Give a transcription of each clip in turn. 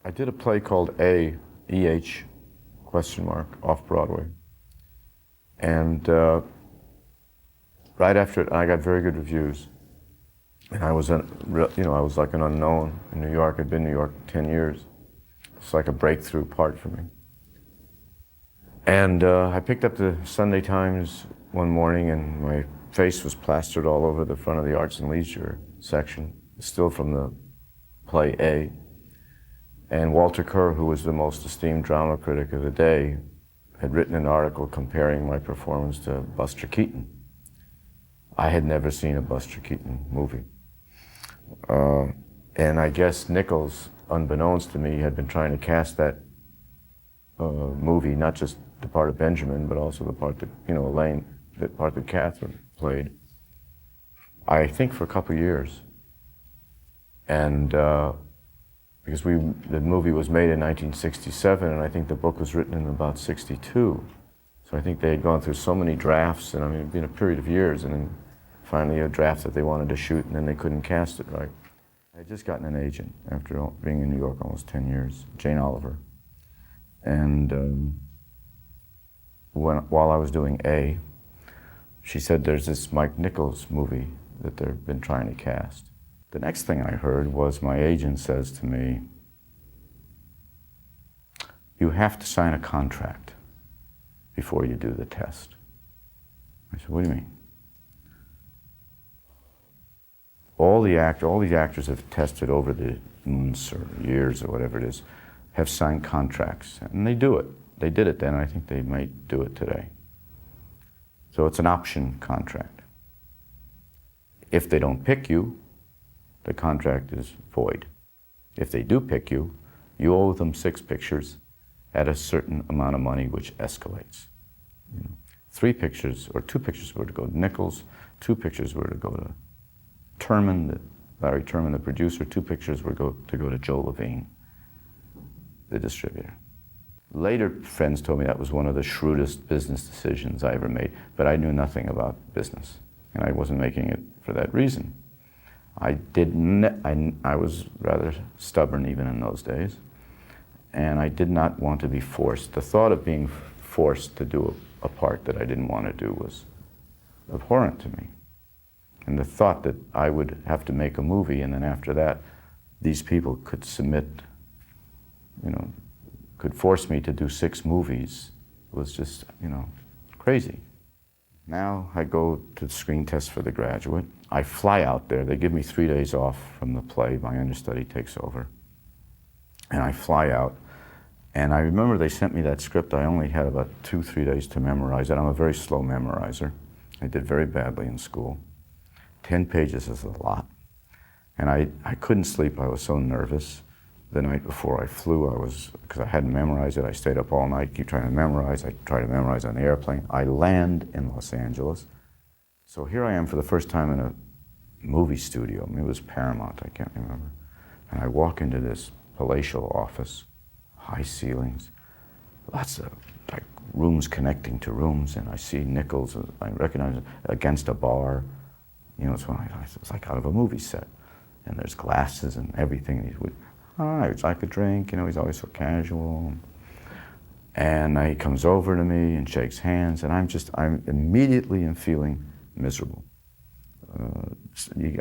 I did a play called A, E-H, question mark, off Broadway. And right after it, I got very good reviews. And I was, I was like an unknown in New York. I'd been in New York 10 years. It's like a breakthrough part for me. And I picked up the Sunday Times one morning, and my face was plastered all over the front of the Arts and Leisure section, still from the play A. And Walter Kerr, who was the most esteemed drama critic of the day, had written an article comparing my performance to Buster Keaton. I had never seen a Buster Keaton movie. And I guess Nichols, unbeknownst to me, had been trying to cast that movie, not just the part of Benjamin, but also the part that, Elaine, the part that Katharine played, I think for a couple of years. And because the movie was made in 1967, and I think the book was written in about 62. So I think they had gone through so many drafts, and it'd been a period of years, and then finally a draft that they wanted to shoot, and then they couldn't cast it right. I had just gotten an agent after being in New York almost 10 years, Jane Oliver. And while I was doing A, she said, there's this Mike Nichols movie that they've been trying to cast. The next thing I heard was my agent says to me, you have to sign a contract before you do the test. I said, what do you mean? All these actors have tested over the months or years or whatever it is, have signed contracts, and they do it. They did it then, and I think they might do it today. So it's an option contract. If they don't pick you, the contract is void. If they do pick you, you owe them 6 pictures at a certain amount of money, which escalates. 3 pictures, or 2 pictures were to go to Nichols, 2 pictures were to go to Larry Terman, the producer, 2 pictures were to go to Joe Levine, the distributor. Later, friends told me that was one of the shrewdest business decisions I ever made, but I knew nothing about business, and I wasn't making it for that reason. I was rather stubborn even in those days, and I did not want to be forced. The thought of being forced to do a part that I didn't want to do was abhorrent to me. And the thought that I would have to make a movie, and then after that, these people could submit, could force me to do 6 movies was just, crazy. Now I go to the screen test for The Graduate. I fly out there. They give me 3 days off from the play. My understudy takes over. And I fly out. And I remember they sent me that script. I only had about 2-3 days to memorize it. I'm a very slow memorizer. I did very badly in school. 10 pages is a lot. And I couldn't sleep. I was so nervous. The night before I flew, because I hadn't memorized it, I stayed up all night, keep trying to memorize. I tried to memorize on the airplane. I land in Los Angeles. So here I am for the first time in a movie studio. It was Paramount, I can't remember. And I walk into this palatial office, high ceilings, lots of rooms connecting to rooms, and I see Nichols, I recognize him, against a bar. It's like out of a movie set. And there's glasses and everything. He would, hi, would you like a drink? He's always so casual. And he comes over to me and shakes hands, and I'm immediately am feeling miserable.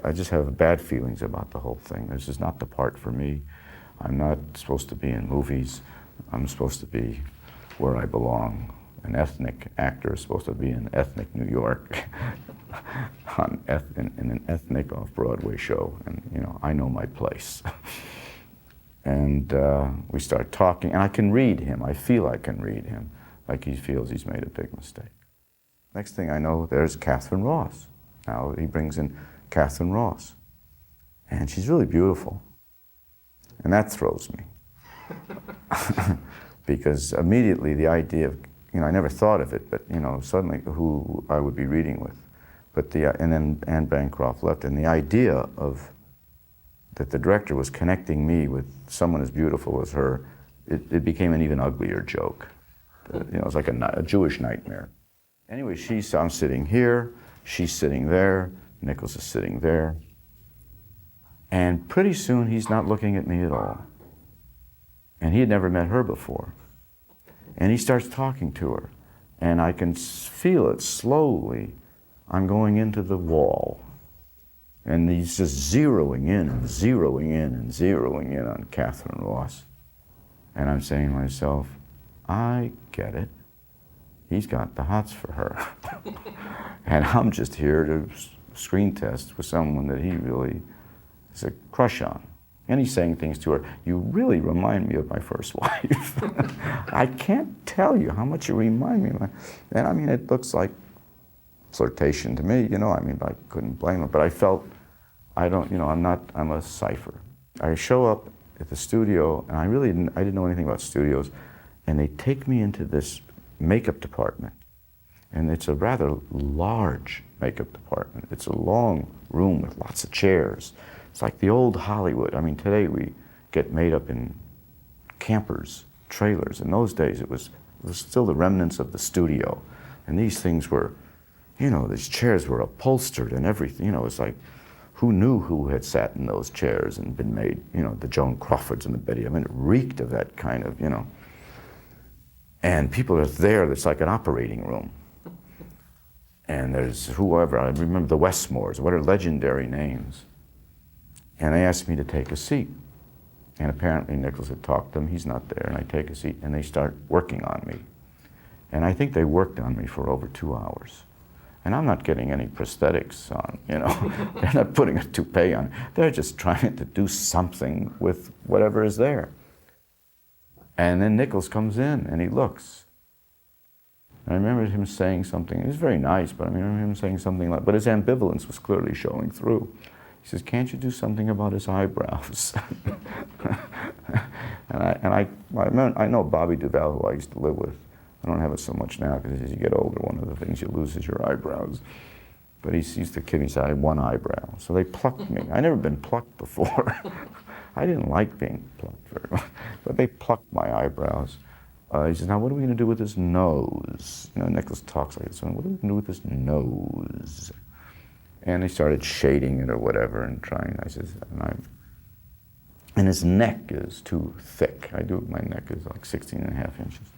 I just have bad feelings about the whole thing. This is not the part for me. I'm not supposed to be in movies. I'm supposed to be where I belong. An ethnic actor is supposed to be in ethnic New York in an ethnic off-Broadway show, and I know my place. And we start talking, and I can read him. I feel I can read him, like he feels he's made a big mistake. Next thing I know, there's Katharine Ross. Now he brings in Katharine Ross, and she's really beautiful, and that throws me. Because immediately the idea of, I never thought of it, but suddenly who I would be reading with. But and then Anne Bancroft left, and the idea of that the director was connecting me with someone as beautiful as her, it became an even uglier joke. It was like a Jewish nightmare. Anyway, I'm sitting here, she's sitting there, Nichols is sitting there, and pretty soon he's not looking at me at all. And he had never met her before. And he starts talking to her. And I can feel it slowly. I'm going into the wall. And he's just zeroing in and zeroing in and zeroing in on Katharine Ross. And I'm saying to myself, I get it. He's got the hots for her. And I'm just here to screen test with someone that he really has a crush on. And he's saying things to her, you really remind me of my first wife. I can't tell you how much you remind me of my, and I mean, it looks like flirtation to me, you know, I mean, I couldn't blame her, but I felt, I'm a cipher. I show up at the studio, and I didn't know anything about studios, and they take me into this makeup department. And it's a rather large makeup department. It's a long room with lots of chairs. It's like the old Hollywood. I mean, today we get made up in campers, trailers. In those days, it was still the remnants of the studio. And these things were, you know, these chairs were upholstered and everything. You know, it's like, who knew who had sat in those chairs and been made, you know, the Joan Crawfords and the Betty. I mean, it reeked of that kind of, you know. And people are there, it's like an operating room. And there's whoever, I remember the Westmores, what are legendary names. And they asked me to take a seat. And apparently Nichols had talked to them, he's not there, and I take a seat, and they start working on me. And I think they worked on me for over 2 hours. And I'm not getting any prosthetics on, you know. They're not putting a toupee on. They're just trying to do something with whatever is there. And then Nichols comes in, and he looks. And I remember him saying something, it was very nice, but I remember him saying something like, but his ambivalence was clearly showing through. He says, can't you do something about his eyebrows? I know Bobby Duvall, who I used to live with. I don't have it so much now, because as you get older, one of the things you lose is your eyebrows. But he used to kid me, he said, I had one eyebrow. So they plucked me. I'd never been plucked before. I didn't like being plucked very much, but they plucked my eyebrows. He says, now what are we going to do with his nose? You know, Nichols talks like this, what are we going to do with his nose? And they started shading it or whatever and trying. I says, and his neck is too thick. My neck is like 16.5 inches.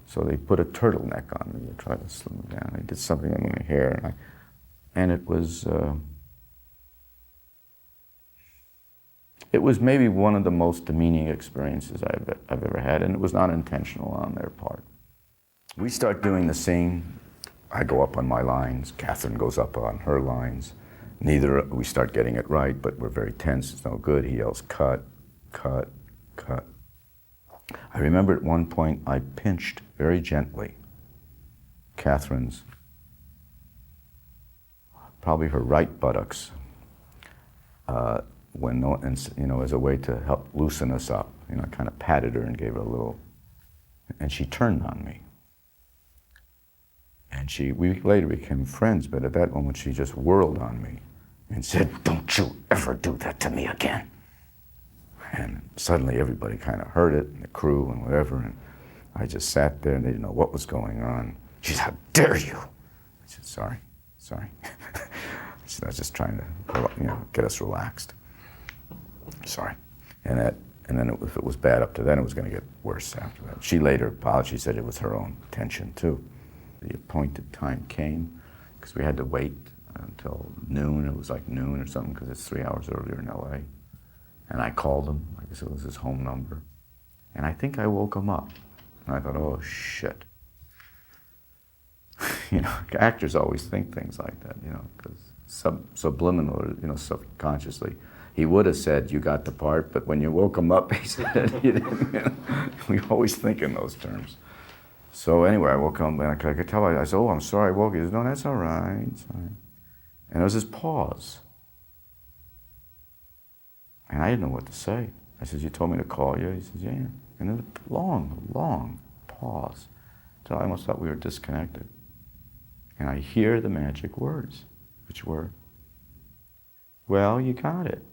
So they put a turtleneck on me to try to slim it down. They did something on my hair, and it was maybe one of the most demeaning experiences I've ever had, and it was not intentional on their part. We start doing the scene. I go up on my lines. Katharine goes up on her lines. We start getting it right, but we're very tense. It's no good. He yells, cut, cut, cut. I remember at one point I pinched very gently Katharine's, probably her right buttocks, as a way to help loosen us up. You know, I kind of patted her and gave her a little, and she turned on me. And we later became friends, but at that moment she just whirled on me and said, don't you ever do that to me again. And suddenly everybody kind of heard it, and the crew and whatever, and I just sat there and they didn't know what was going on. She said, how dare you? I said, sorry. She said, I was just trying to, get us relaxed. Sorry. And then if it was bad up to then, it was going to get worse after that. She later apologized. She said it was her own tension too. The appointed time came, because we had to wait until noon. It was like noon or something, because it's 3 hours earlier in LA. And I called him, I guess it was his home number. And I think I woke him up. And I thought, oh, shit. Actors always think things like that, because subliminal, subconsciously. He would have said, you got the part, but when you woke him up, he said, you didn't. We always think in those terms. So anyway, I woke him up, and I could tell, I said, oh, I'm sorry I woke you. He said, no, that's all right. It's all right. And there was this pause. And I didn't know what to say. I said, you told me to call you? He says, yeah. And then a long, long pause. So I almost thought we were disconnected. And I hear the magic words, which were, well, you got it.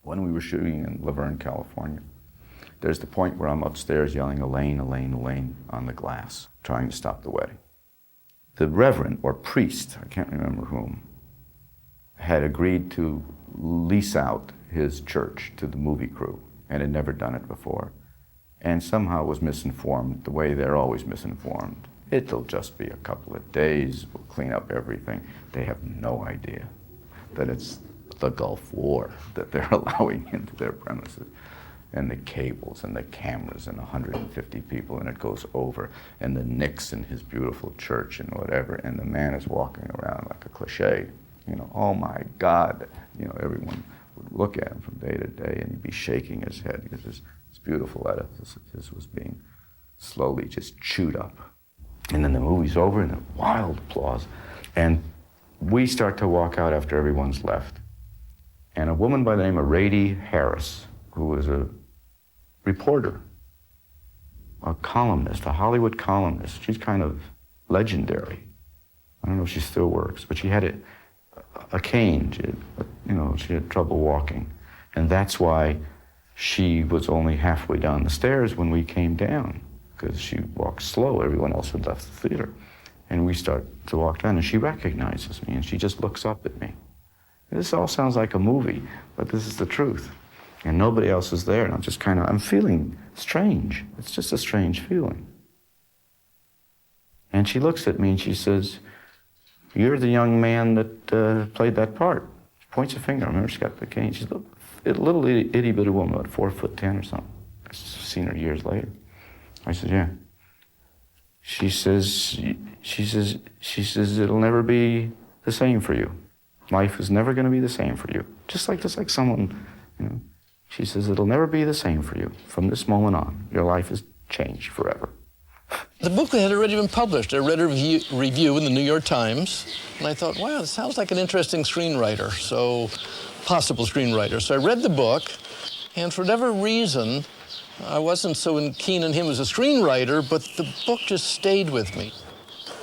When we were shooting in Laverne, California, there's the point where I'm upstairs yelling, Elaine, Elaine, Elaine, on the glass, trying to stop the wedding. The reverend, or priest, I can't remember whom, had agreed to lease out his church to the movie crew, and had never done it before. and somehow was misinformed the way they're always misinformed. It'll just be a couple of days, we'll clean up everything. They have no idea that it's the Gulf War that they're allowing into their premises. And the cables and the cameras and 150 people, and it goes over, and the Nichols in his beautiful church and whatever, and the man is walking around like a cliche. You know, oh my God. You know, everyone would look at him from day to day, and he'd be shaking his head because this beautiful edifice of his was being slowly just chewed up. And then the movie's over, and a wild applause. And we start to walk out after everyone's left. And a woman by the name of Rady Harris, who was a reporter, a columnist, a Hollywood columnist. She's kind of legendary. I don't know if she still works, but she had a cane. She had trouble walking. And that's why she was only halfway down the stairs when we came down, because she walked slow. Everyone else had left the theater. And we start to walk down, and she recognizes me, and she just looks up at me. This all sounds like a movie, but this is the truth. And nobody else is there, and I'm feeling strange. It's just a strange feeling. And she looks at me and she says, "You're the young man that played that part." She points a finger. I remember she's got the cane. She's a little itty bitty woman, about 4'10" or something. I've seen her years later. I said, "Yeah." She says, "It'll never be the same for you. Life is never going to be the same for you." Just like someone, you know. She says, "It'll never be the same for you. From this moment on, your life is changed forever." The book had already been published. I read a review in the New York Times, and I thought, wow, this sounds like an interesting screenwriter, possible screenwriter. So I read the book, and for whatever reason, I wasn't so keen on him as a screenwriter, but the book just stayed with me.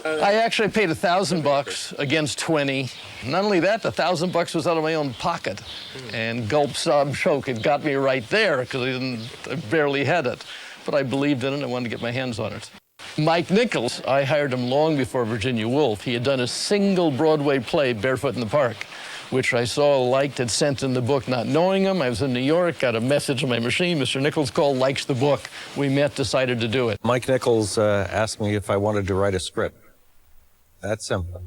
I actually paid $1,000 against 20. Not only that, the $1,000 was out of my own pocket. And gulp, sob, choke, it got me right there because I barely had it. But I believed in it and I wanted to get my hands on it. Mike Nichols, I hired him long before Virginia Woolf. He had done a single Broadway play, Barefoot in the Park, which I saw, liked, had sent in the book, not knowing him. I was in New York, got a message on my machine. Mr. Nichols called, likes the book. We met, decided to do it. Mike Nichols asked me if I wanted to write a script. That simple.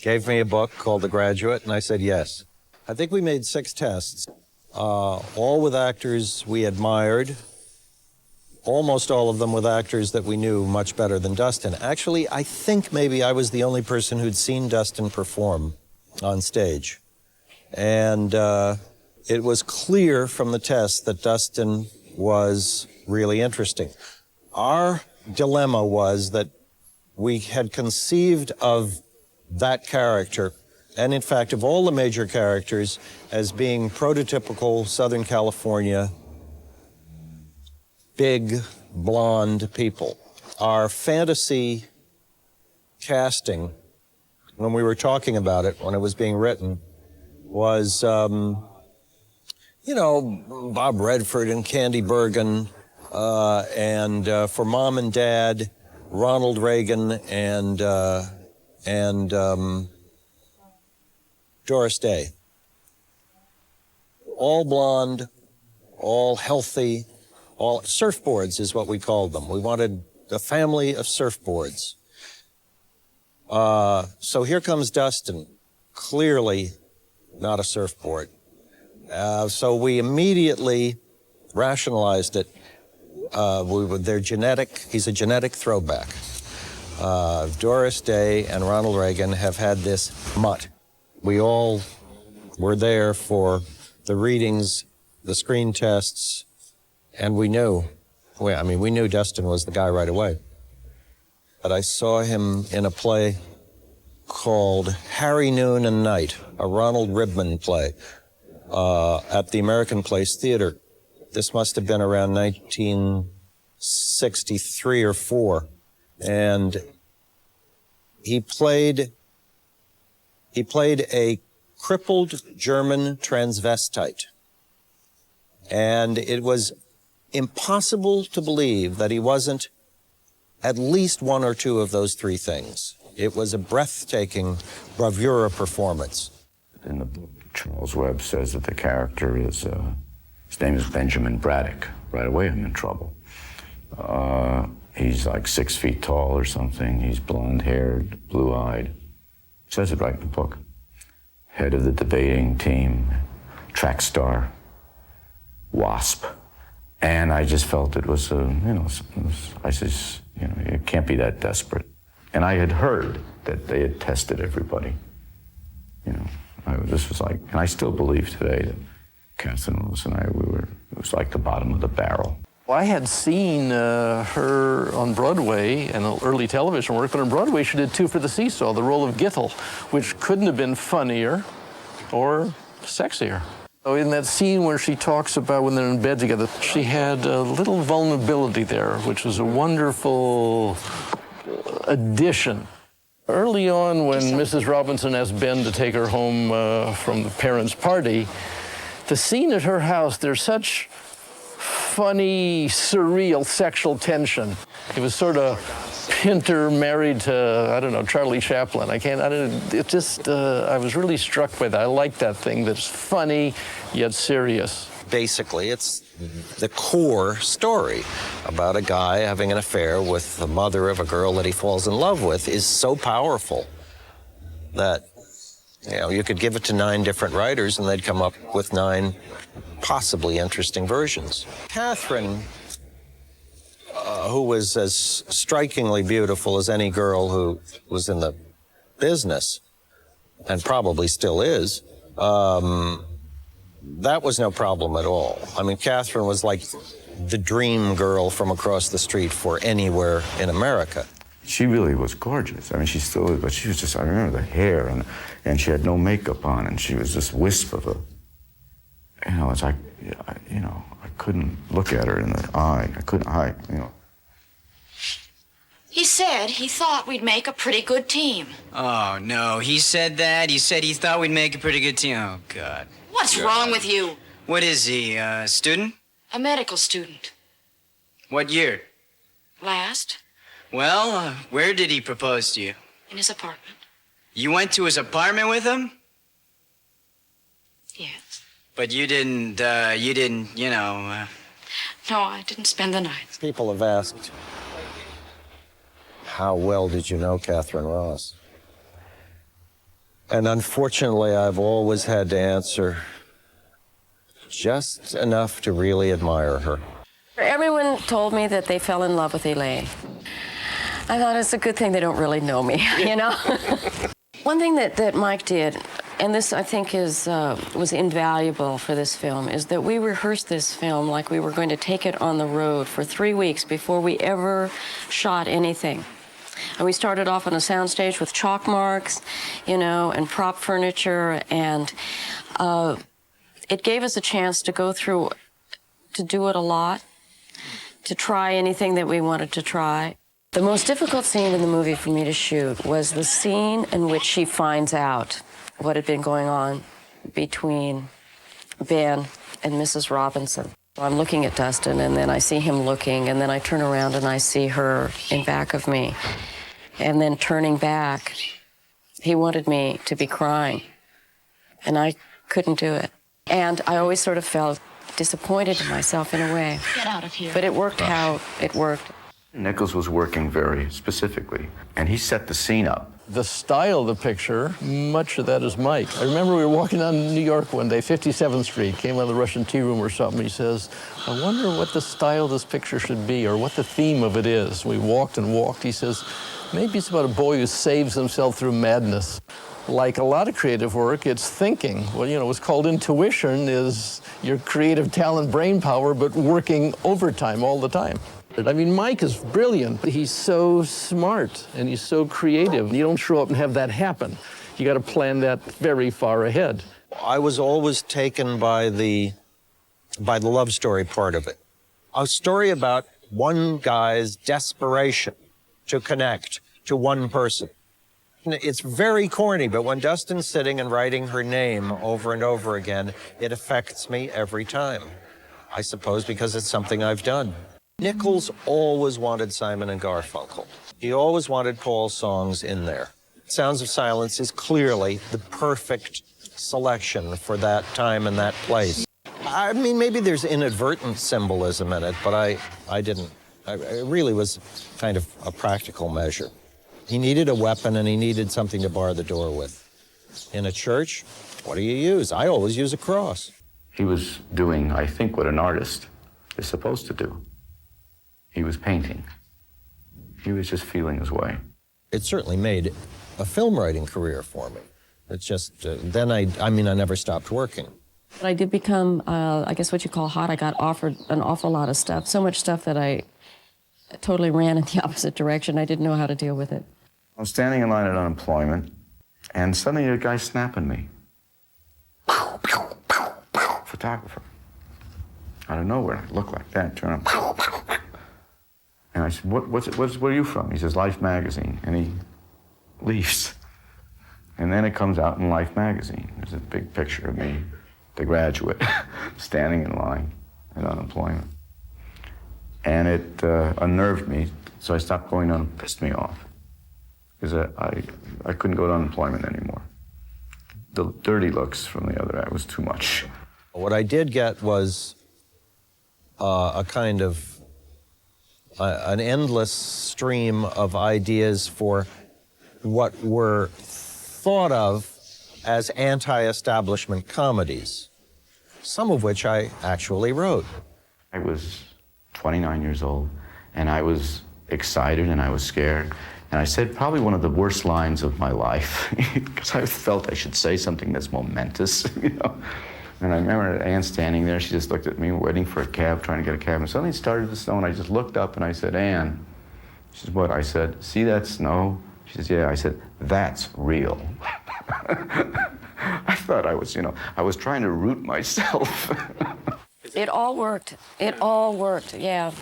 Gave me a book called The Graduate, and I said yes. I think we made 6 tests, all with actors we admired, almost all of them with actors that we knew much better than Dustin. Actually, I think maybe I was the only person who'd seen Dustin perform on stage. And it was clear from the test that Dustin was really interesting. Our dilemma was that we had conceived of that character, and in fact of all the major characters, as being prototypical Southern California, big, blonde people. Our fantasy casting, when we were talking about it, when it was being written, was, Bob Redford and Candy Bergen, and for Mom and Dad, Ronald Reagan and Doris Day. All blonde, all healthy, all surfboards is what we called them. We wanted a family of surfboards. So here comes Dustin, clearly not a surfboard. So we immediately rationalized it. They're genetic, he's a genetic throwback. Doris Day and Ronald Reagan have had this mutt. We all were there for the readings, the screen tests, and we knew Dustin was the guy right away. But I saw him in a play called Harry Noon and Night, a Ronald Ribman play, at the American Place Theater. This must have been around 1963 or 4. And he played a crippled German transvestite. And it was impossible to believe that he wasn't at least one or two of those 3 things. It was a breathtaking bravura performance. In the book, Charles Webb says that the character is, his name is Benjamin Braddock, right away I'm in trouble. He's like 6 feet tall or something. He's blonde-haired, blue-eyed. Says it right in the book. Head of the debating team, track star, WASP. And I just felt it was, I says, it can't be that desperate. And I had heard that they had tested everybody. This was like, and I still believe today that Katharine Lewis and I, it was like the bottom of the barrel. I had seen her on Broadway and early television work, but on Broadway she did Two for the Seesaw, the role of Gittel, which couldn't have been funnier or sexier. So in that scene where she talks about when they're in bed together, she had a little vulnerability there, which was a wonderful addition. Early on, when Mrs. Robinson asked Ben to take her home from the parents' party, the scene at her house, there's such funny, surreal sexual tension. It was sort of Pinter married to, I don't know, Charlie Chaplin. I was really struck by that. I like that thing that's funny, yet serious. Basically, it's the core story about a guy having an affair with the mother of a girl that he falls in love with is so powerful that, you could give it to 9 different writers and they'd come up with 9 possibly interesting versions. Katharine, who was as strikingly beautiful as any girl who was in the business, and probably still is, that was no problem at all. I mean, Katharine was like the dream girl from across the street for anywhere in America. She really was gorgeous. I mean, she still is, but she was just, I remember the hair, and she had no makeup on, and she was this wisp of a, it's like, I couldn't look at her in the eye. I couldn't, He said he thought we'd make a pretty good team. Oh, no, he said that? He said he thought we'd make a pretty good team? Oh, God. What's wrong with you? What is he, a student? A medical student. What year? Last, Well, where did he propose to you? in his apartment. You went to his apartment with him? Yes. But you didn't, No, I didn't spend the night. People have asked, how well did you know Katharine Ross? And unfortunately, I've always had to answer just enough to really admire her. Everyone told me that they fell in love with Elaine. I thought it's a good thing they don't really know me, One thing that Mike did, and this I think was invaluable for this film, is that we rehearsed this film like we were going to take it on the road for 3 weeks before we ever shot anything. And we started off on a soundstage with chalk marks, and prop furniture, and it gave us a chance to go through, to do it a lot, to try anything that we wanted to try. The most difficult scene in the movie for me to shoot was the scene in which she finds out what had been going on between Ben and Mrs. Robinson. I'm looking at Dustin, and then I see him looking, and then I turn around and I see her in back of me. And then turning back, he wanted me to be crying, and I couldn't do it. And I always sort of felt disappointed in myself in a way. Get out of here. But it worked how it worked. Nichols was working very specifically, and he set the scene up. The style of the picture, much of that is Mike. I remember we were walking down New York one day, 57th Street, came out of the Russian Tea Room or something. He says, I wonder what the style of this picture should be or what the theme of it is. We walked and walked. He says, maybe it's about a boy who saves himself through madness. Like a lot of creative work, it's thinking. Well, what's called intuition is your creative talent, brain power, but working overtime all the time. I mean, Mike is brilliant. He's so smart and he's so creative. You don't show up and have that happen. You got to plan that very far ahead. I was always taken by the love story part of it. A story about one guy's desperation to connect to one person. It's very corny, but when Dustin's sitting and writing her name over and over again, it affects me every time. I suppose because it's something I've done. Nichols always wanted Simon and Garfunkel. He always wanted Paul's songs in there. Sounds of Silence is clearly the perfect selection for that time and that place. I mean, maybe there's inadvertent symbolism in it, but I didn't. It really was kind of a practical measure. He needed a weapon and he needed something to bar the door with. In a church, what do you use? I always use a cross. He was doing, I think, what an artist is supposed to do. He was painting. He was just feeling his way. It certainly made a film writing career for me. It's just, then I never stopped working. But I did become, I guess what you call hot. I got offered an awful lot of stuff, so much stuff that I totally ran in the opposite direction. I didn't know how to deal with it. I was standing in line at unemployment, and suddenly a guy snapping me. Photographer. Out of nowhere, I look like that, turn on. And I said, where are you from? He says, Life magazine. And he leaves. And then it comes out in Life magazine. There's a big picture of me, the graduate, standing in line at unemployment. And it unnerved me, so I stopped going on. It pissed me off. Because I couldn't go to unemployment anymore. The dirty looks from the other eye was too much. What I did get was a kind of an endless stream of ideas for what were thought of as anti-establishment comedies, some of which I actually wrote. I was 29 years old, and I was excited and I was scared. And I said probably one of the worst lines of my life, because I felt I should say something that's momentous, you know. And I remember Ann standing there. She just looked at me, waiting for a cab, trying to get a cab. And suddenly it started to snow, and I just looked up and I said, Ann. She said, what? I said, see that snow? She says, yeah. I said, that's real. I thought I was, you know, I was trying to root myself. It all worked. It all worked, yeah.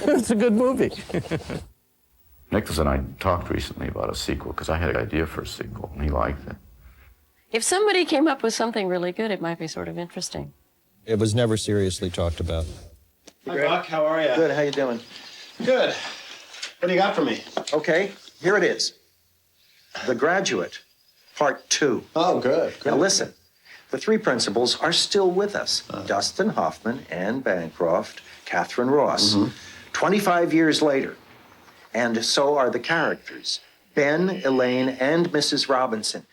It's a good movie. Nichols and I talked recently about a sequel, because I had an idea for a sequel, and he liked it. If somebody came up with something really good, it might be sort of interesting. It was never seriously talked about. Hi, Buck. How are you? Good, how you doing? Good. What do you got for me? Okay, here it is. The Graduate, Part 2. Oh, good. Now listen, the three principals are still with us. Dustin Hoffman, Anne Bancroft, Katharine Ross. 25 years later. And so are the characters, Ben, Elaine, and Mrs. Robinson.